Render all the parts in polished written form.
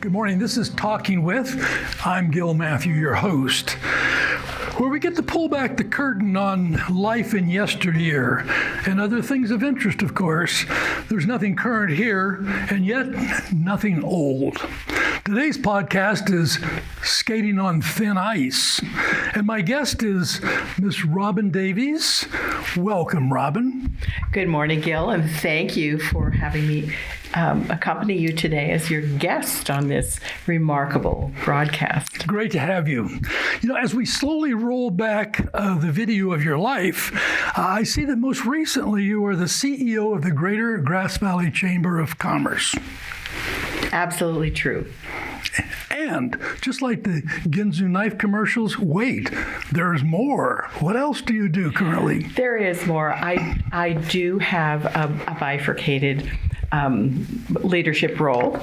Good morning. This is Talking With. I'm Gil Matthew, your host, where we get to pull back the curtain on life in yesteryear and other things of interest, of course. There's nothing current here, and yet nothing old. Today's podcast is Skating on Thin Ice, and my guest is Miss Robin Davies. Welcome, Robin. Good morning, Gil, and thank you for having me accompany you today as your guest on this remarkable broadcast. Great to have you. You know, as we slowly roll back the video of your life, I see that most recently you are the CEO of the Greater Grass Valley Chamber of Commerce. Absolutely true. And just like the Ginzu knife commercials, wait, there's more. What else do you do currently? There is more. I do have a bifurcated leadership role.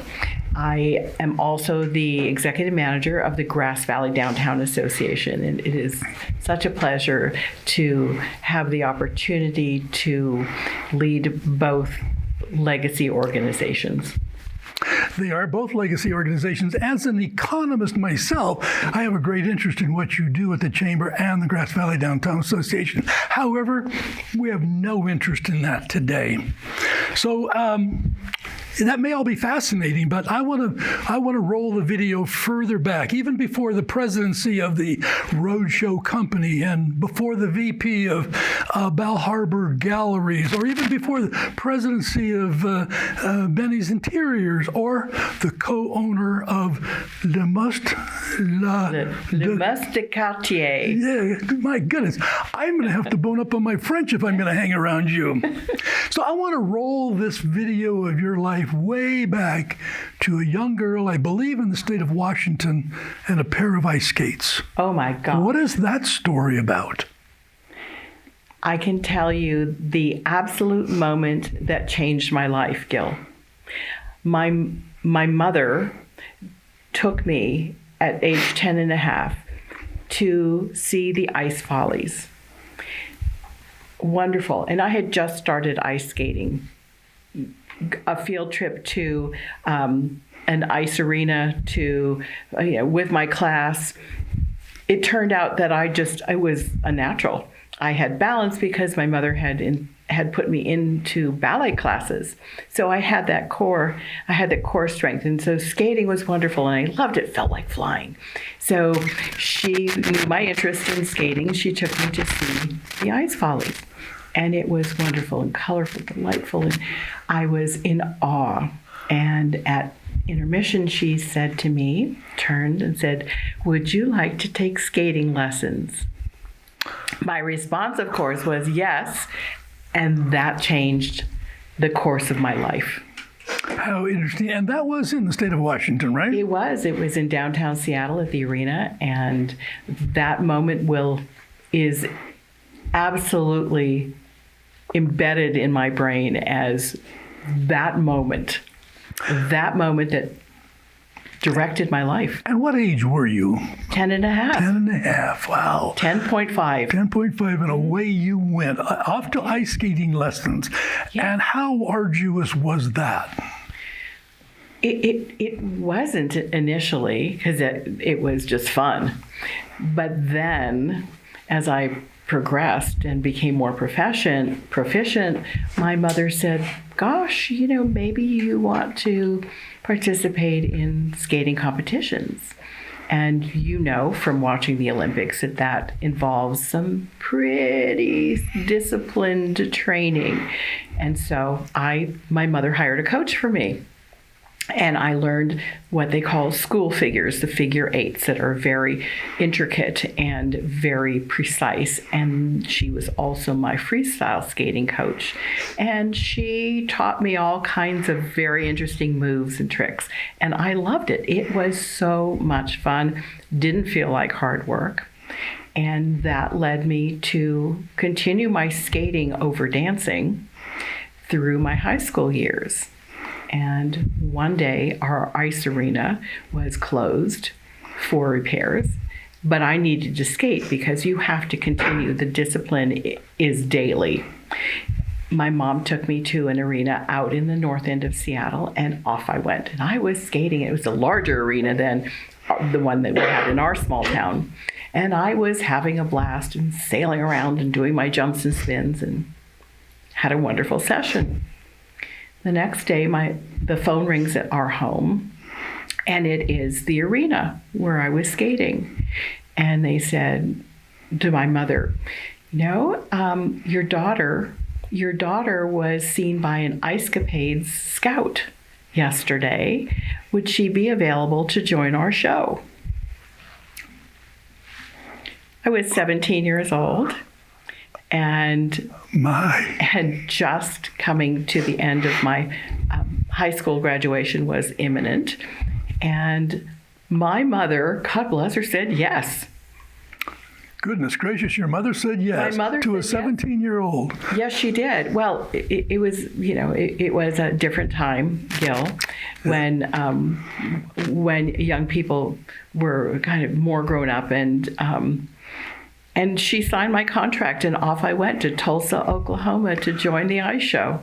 I am also the executive manager of the Grass Valley Downtown Association, and it is such a pleasure to have the opportunity to lead both legacy organizations. They are both legacy organizations. As an economist myself, I have a great interest in what you do at the Chamber and the Grass Valley Downtown Association. However, we have no interest in that today. So that may all be fascinating, but I want to roll the video further back, even before the presidency of the Roadshow Company and before the VP of Bal Harbour Galleries, or even before the presidency of Benny's Interiors, or the co-owner of Le Must de Cartier. Yeah, my goodness. I'm going to have to bone up on my French if I'm going to hang around you. So I want to roll this video of your life way back to a young girl, I believe in the state of Washington, and a pair of ice skates. Oh my God. What is that story about? I can tell you the absolute moment that changed my life, Gil. My mother took me at age 10 and a half to see the ice follies. Wonderful. And I had just started ice skating. A field trip to an ice arena with my class. It turned out that I was a natural. I had balance because my mother had put me into ballet classes. So I had that core strength. And so skating was wonderful and I loved it, felt like flying. So she knew my interest in skating. She took me to see the ice follies. And it was wonderful and colorful, delightful. And I was in awe. And at intermission, she said to me, turned and said, "Would you like to take skating lessons?" My response, of course, was yes. And that changed the course of my life. How interesting. And that was in the state of Washington, right? It was. It was in downtown Seattle at the arena. And that moment is absolutely embedded in my brain as that moment that directed my life. And what age were you? 10 and a half. 10 and a half, wow. 10.5. 10.5, and away you went, off to ice skating lessons. Yeah. And how arduous was that? It wasn't initially, because it was just fun. But then, as I progressed and became more proficient, my mother said, "Gosh, maybe you want to participate in skating competitions." And from watching the Olympics that involves some pretty disciplined training. And so my mother hired a coach for me. And I learned what they call school figures, the figure eights that are very intricate and very precise. And she was also my freestyle skating coach. And she taught me all kinds of very interesting moves and tricks. And I loved it. It was so much fun. Didn't feel like hard work. And that led me to continue my skating over dancing through my high school years. And one day our ice arena was closed for repairs, but I needed to skate because you have to continue. The discipline is daily. my mom took me to an arena out in the north end of Seattle, and off I went. And I was skating. It was a larger arena than the one that we had in our small town. And I was having a blast and sailing around and doing my jumps and spins and had a wonderful session. The next day, the phone rings at our home, and it is the arena where I was skating. And they said to my mother, "No, your daughter was seen by an Ice Capades scout yesterday. Would she be available to join our show?" I was 17 years old and had just coming to the end of my high school graduation was imminent. And my mother, God bless her, said yes. Goodness gracious, your mother said yes to a 17-year-old. Yes, she did. Well, it was, it was a different time, Gil, when young people were kind of more grown up, and she signed my contract, and off I went to Tulsa, Oklahoma to join the ice show.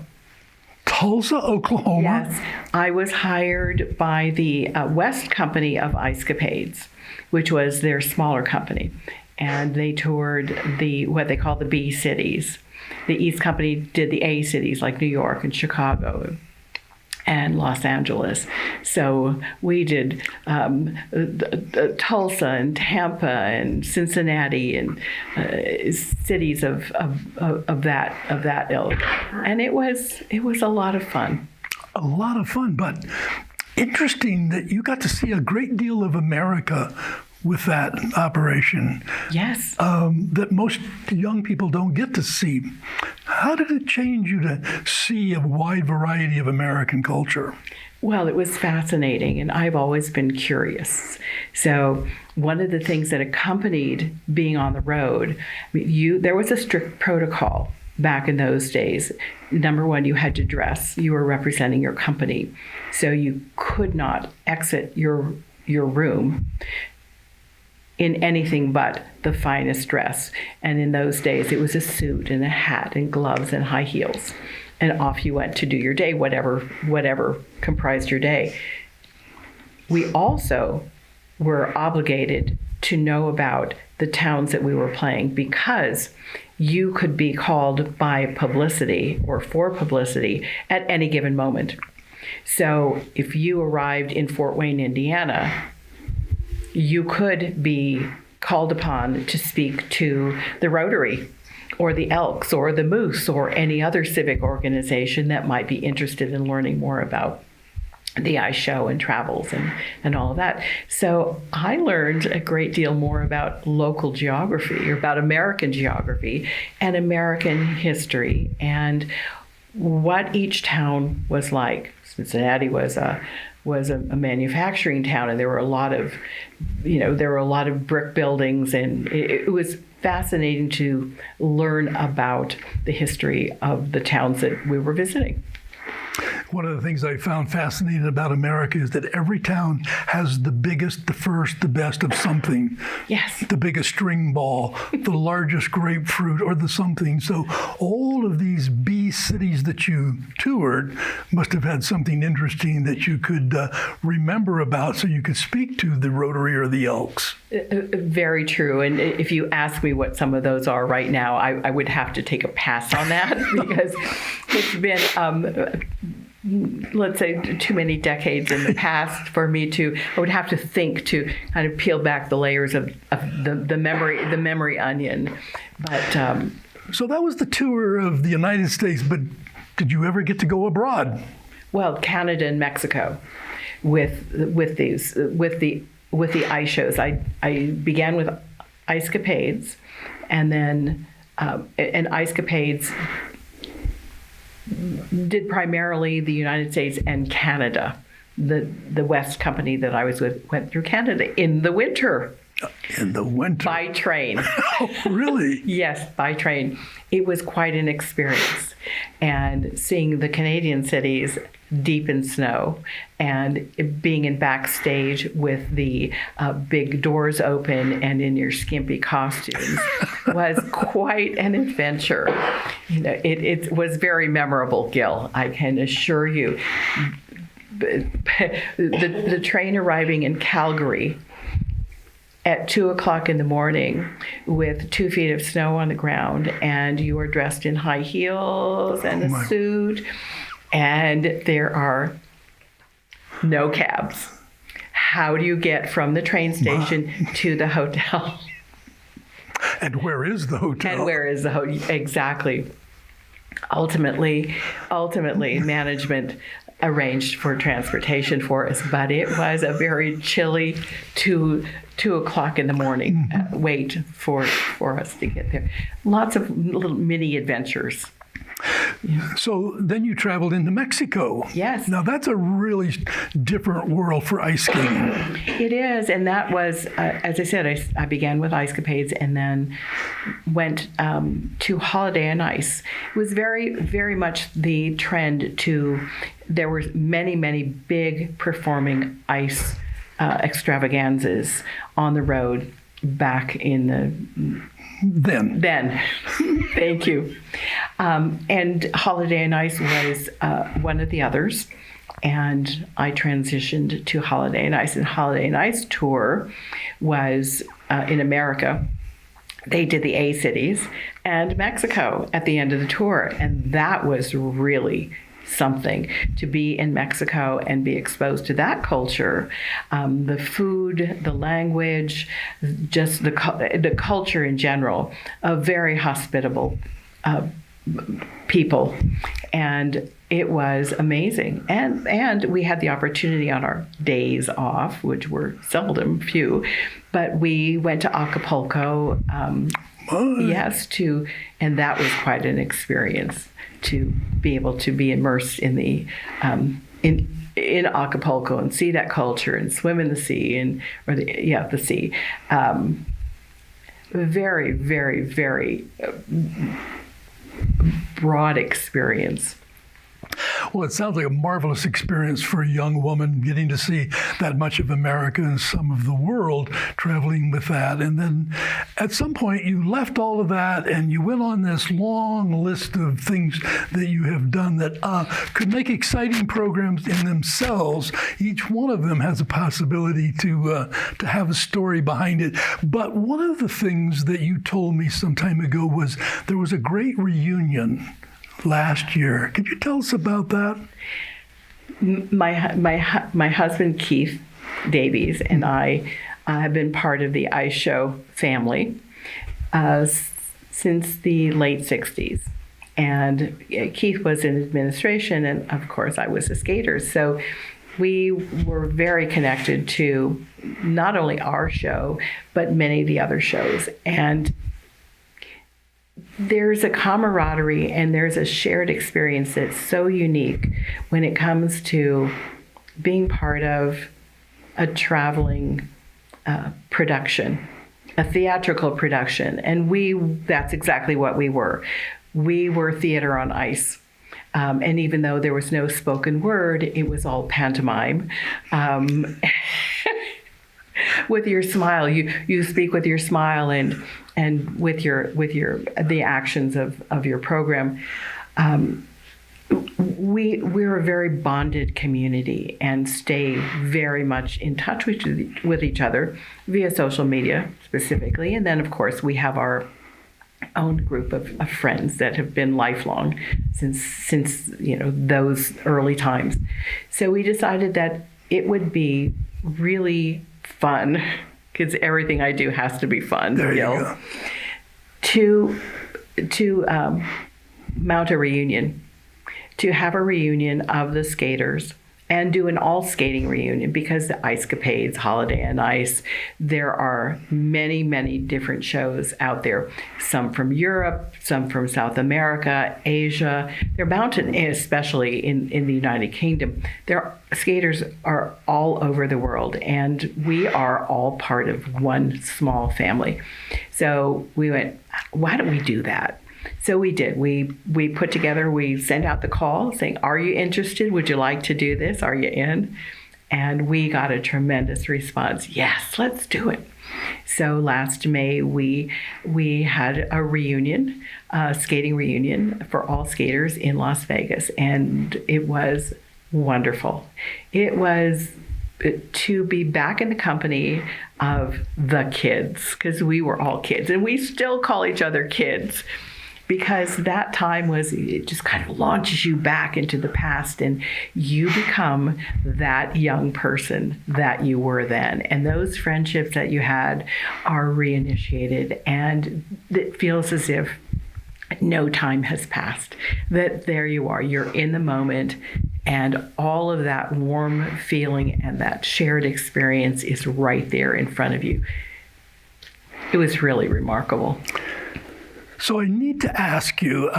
Tulsa, Oklahoma? Yes. I was hired by the West Company of Ice Capades, which was their smaller company. And they toured what they call the B cities. The East Company did the A cities like New York and Chicago and Los Angeles. So we did Tulsa and Tampa and Cincinnati and cities of that ilk. And it was a lot of fun. A lot of fun, but interesting that you got to see a great deal of America with that operation. Yes. That most young people don't get to see. How did it change you to see a wide variety of American culture? Well, it was fascinating, and I've always been curious. So one of the things that accompanied being on the road, there was a strict protocol back in those days. Number one, you had to dress. You were representing your company. So you could not exit your room in anything but the finest dress. And in those days, it was a suit and a hat and gloves and high heels. And off you went to do your day, whatever comprised your day. We also were obligated to know about the towns that we were playing, because you could be called by publicity or for publicity at any given moment. So if you arrived in Fort Wayne, Indiana, you could be called upon to speak to the Rotary or the Elks or the Moose or any other civic organization that might be interested in learning more about the ice show and travels and all of that. So I learned a great deal more about local geography, or about American geography and American history, and what each town was like. Cincinnati was a manufacturing town, and there were a lot of brick buildings, and it was fascinating to learn about the history of the towns that we were visiting. One of the things I found fascinating about America is that every town has the biggest, the first, the best of something. Yes. The biggest string ball, the largest grapefruit, or the something. So all of these B cities that you toured must have had something interesting that you could remember about, so you could speak to the Rotary or the Elks. Very true. And if you ask me what some of those are right now, I would have to take a pass on that because it's been, let's say, too many decades in the past for me to. I would have to think to kind of peel back the layers of the memory onion. But so that was the tour of the United States. But did you ever get to go abroad? Well, Canada and Mexico, with the ice shows. I began with Ice Capades, and then Ice Capades did primarily the United States and Canada. The West Company that I was with went through Canada in the winter. In the winter. by train. Oh, really? Yes, by train. It was quite an experience. And seeing the Canadian cities deep in snow and being in backstage with the big doors open and in your skimpy costumes was quite an adventure. You know, it was very memorable, Gil, I can assure you. The train arriving in Calgary at 2:00 in the morning with 2 feet of snow on the ground, and you are dressed in high heels and a suit, and there are no cabs. How do you get from the train station to the hotel? And where is the hotel? And where is the hotel? Exactly. Ultimately, management arranged for transportation for us, but it was a very chilly 2:00 in the morning wait for us to get there. Lots of little mini adventures. So then you traveled into Mexico. Yes. Now that's a really different world for ice skating. It is, and that was, as I said, I began with ice capades and then went to Holiday on Ice. It was very, very much the trend to, there were many, many big performing ice extravaganzas on the road back in the Then. Thank you. And Holiday on Ice was one of the others. And I transitioned to Holiday on Ice. And Holiday on Ice tour was in America. They did the A cities and Mexico at the end of the tour. And that was really something to be in Mexico and be exposed to that culture, the food, the language, just the culture in general, of very hospitable people, and it was amazing. And we had the opportunity on our days off, which were seldom few, but we went to Acapulco. Yes, and that was quite an experience to be able to be immersed in the in Acapulco and see that culture and swim in the sea the sea. Very, very, very broad experience. Well, it sounds like a marvelous experience for a young woman getting to see that much of America and some of the world, traveling with that. And then at some point you left all of that and you went on this long list of things that you have done that could make exciting programs in themselves. Each one of them has a possibility to have a story behind it. But one of the things that you told me some time ago was there was a great reunion last year. Could you tell us about that? My husband Keith Davies and I have been part of the ice show family since the late 60s. And Keith was in administration, and of course I was a skater. So we were very connected to not only our show, but many of the other shows. And there's a camaraderie and there's a shared experience that's so unique when it comes to being part of a traveling production, a theatrical production. And that's exactly what we were. We were theater on ice. And even though there was no spoken word, it was all pantomime. With your smile, you speak with your smile and with the actions of your program. We're a very bonded community and stay very much in touch with each other via social media specifically. And then, of course, we have our own group of friends that have been lifelong since those early times. So we decided that it would be really fun, because everything I do has to be fun. There you go. To mount a reunion, to have a reunion of the skaters and do an all skating reunion, because the Ice Capades, Holiday on Ice, there are many, many different shows out there. Some from Europe, some from South America, Asia. They're mountain, especially in the United Kingdom. Skaters are all over the world, and we are all part of one small family. So we went, why don't we do that? So we did. We put together, we sent out the call saying, are you interested? Would you like to do this? Are you in? And we got a tremendous response. Yes, let's do it. So last May, we had a reunion, a skating reunion for all skaters in Las Vegas. And it was wonderful. It was to be back in the company of the kids, because we were all kids. And we still call each other kids, because that time it just kind of launches you back into the past, and you become that young person that you were then. And those friendships that you had are reinitiated, and it feels as if no time has passed, that there you are, you're in the moment, and all of that warm feeling and that shared experience is right there in front of you. It was really remarkable. So I need to ask you,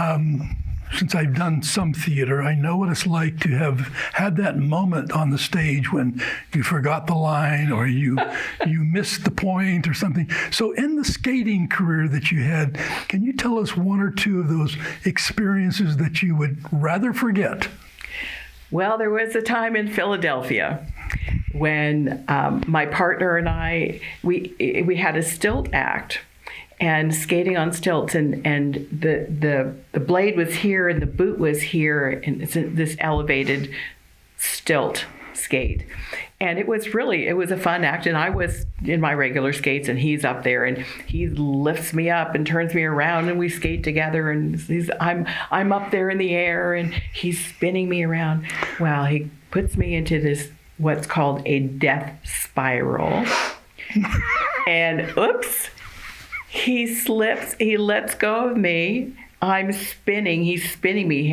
since I've done some theater, I know what it's like to have had that moment on the stage when you forgot the line or you missed the point or something. So in the skating career that you had, can you tell us one or two of those experiences that you would rather forget? Well, there was a time in Philadelphia when my partner and I, we had a stilt act. And skating on stilts, and the blade was here and the boot was here, and it's this elevated stilt skate. And it was a fun act, and I was in my regular skates, and he's up there, and he lifts me up and turns me around, and we skate together, and I'm up there in the air, and he's spinning me around. Well, he puts me into this, what's called a death spiral. And oops. He slips, he lets go of me. I'm spinning, he's spinning me.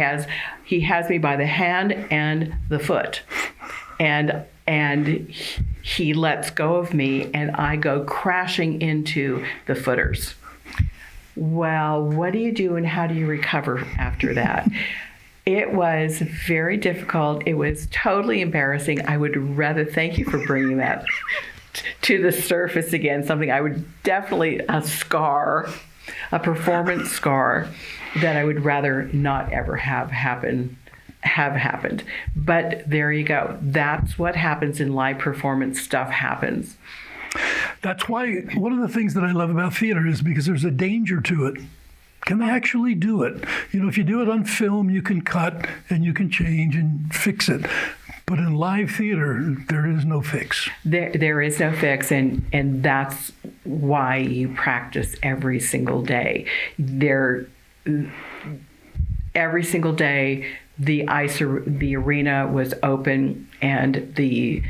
He has me by the hand and the foot. And he lets go of me, and I go crashing into the footers. Well, what do you do and how do you recover after that? It was very difficult. It was totally embarrassing. I would rather thank you for bringing that to the surface again, something I would definitely, a performance scar that I would rather not ever have happened. But there you go. That's what happens in live performance. Stuff happens. That's why one of the things that I love about theater is because there's a danger to it. Can they actually do it? You know, if you do it on film, you can cut and you can change and fix it. But in live theater, there is no fix. There is no fix, and that's why you practice every single day. Every single day, the arena was open, and the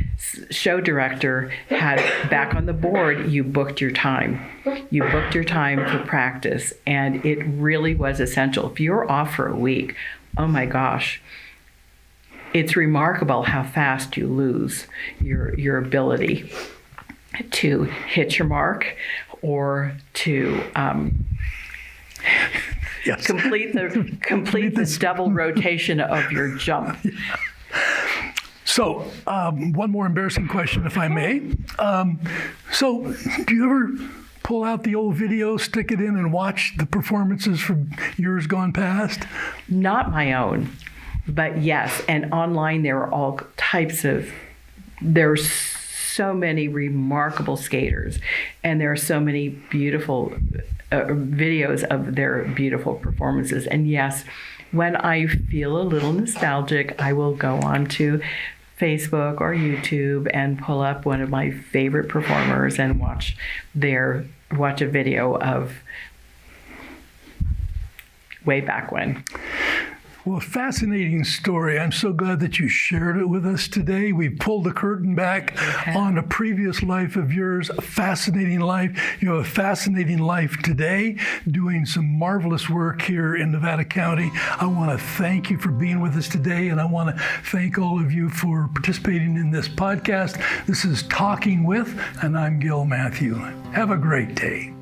show director had back on the board, you booked your time. You booked your time for practice, and it really was essential. If you're off for a week, oh my gosh, it's remarkable how fast you lose your ability to hit your mark or to Yes. complete the double rotation of your jump. So, one more embarrassing question, if I may. So, do you ever pull out the old video, stick it in, and watch the performances from years gone past? Not my own, but yes. And online, there are all types of, there's so many remarkable skaters, and there are so many beautiful videos of their beautiful performances. And yes, when I feel a little nostalgic, I will go on to Facebook or YouTube and pull up one of my favorite performers and watch a video of way back when. Well, fascinating story. I'm so glad that you shared it with us today. We pulled the curtain back on a previous life of yours, a fascinating life. You have a fascinating life today, doing some marvelous work here in Nevada County. I want to thank you for being with us today, and I want to thank all of you for participating in this podcast. This is Talking With, and I'm Gil Matthew. Have a great day.